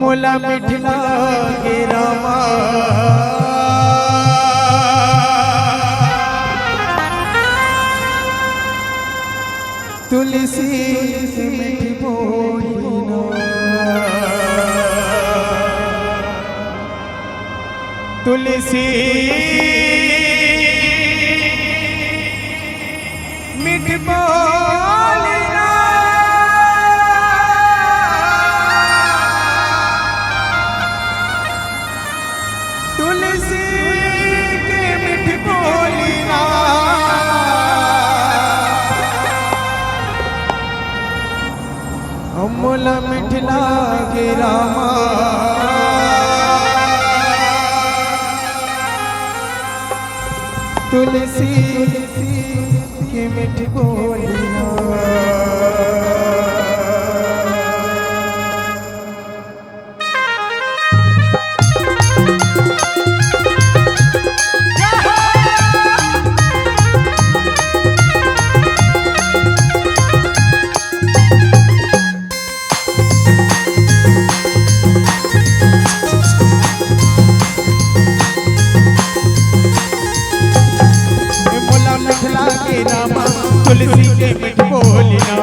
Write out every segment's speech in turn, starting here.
मोला मिठला के रामा तुलसी मीठी बोलिना तुलसी मीठी बोलिना तुलसी के मीठी बोलिना मोला मिठला के रामा तुलसी के मीठी बोलिना रामा तुलसी के मीठ बोलिना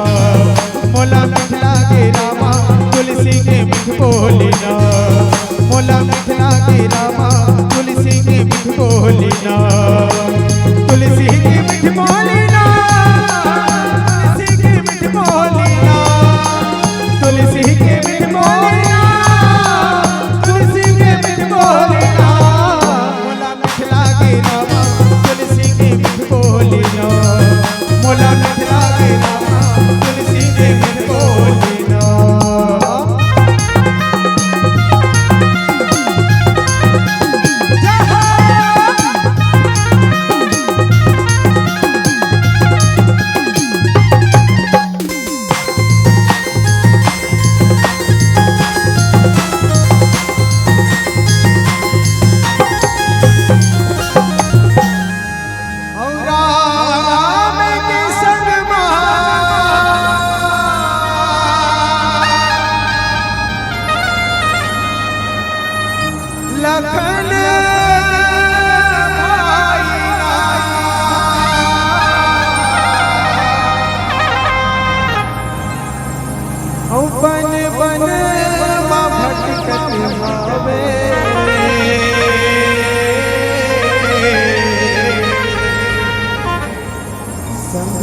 मोला मिठला के रामा तुलसी के मीठ बोलिना मोला मिठला के रामा तुलसी के मीठ बोलिना तुलसी के मीठ बोलिना तुलसी के मीठ बोलिना तुलसी के मीठ बोलिना तुलसी के मीठ बोलिना मोला मिठला के रामा तुलसी के मीठ बोलिना मोला मिठला के रामा तुलसी के मीठ बोलिना लखन बन बन भटकत हवे संग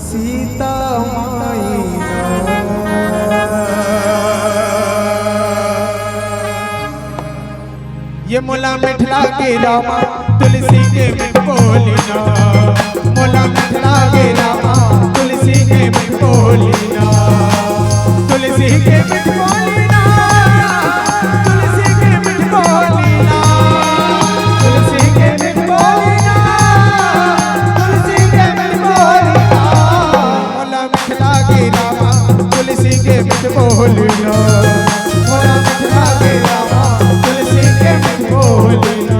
सीता माईना ये मोला मिठला के रामा तुलसी के मीठ बोलिना मोला मिठला के रामा तुलसी के मीठ बोलिना तुलसी के मीठ बोलिना तुलसी के मीठ बोलिना तुलसी के मीठ बोलिना तुलसी के मीठ बोलिना मोला मिठला के रामा तुलसी के मीठ बोलिना मोला मिठला के रामा तुलसी के मीठ बोलिना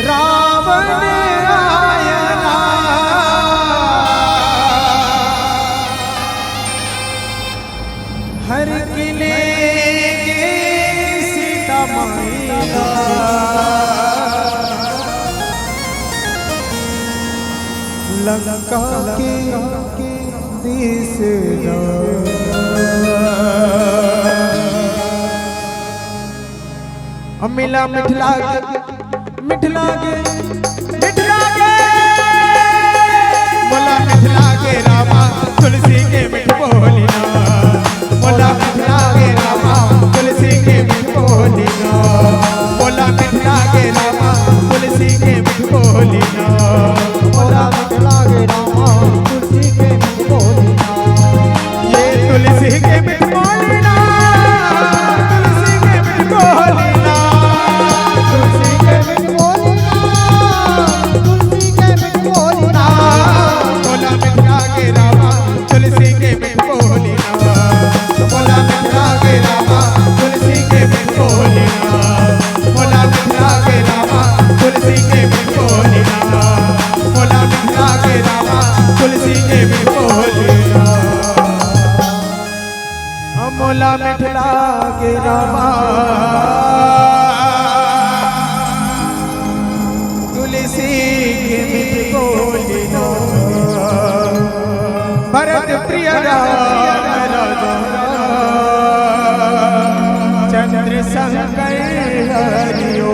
रावण आयना हर किले के सीता माईना लंका के देश मिला मिठला के मिठला के तुलसी के मिठ बोलिना मोला मिठ लागे रामा तुलसी के मिठ बोलिना भरत प्रिय राम राजा चंद्र शंकर हरिओ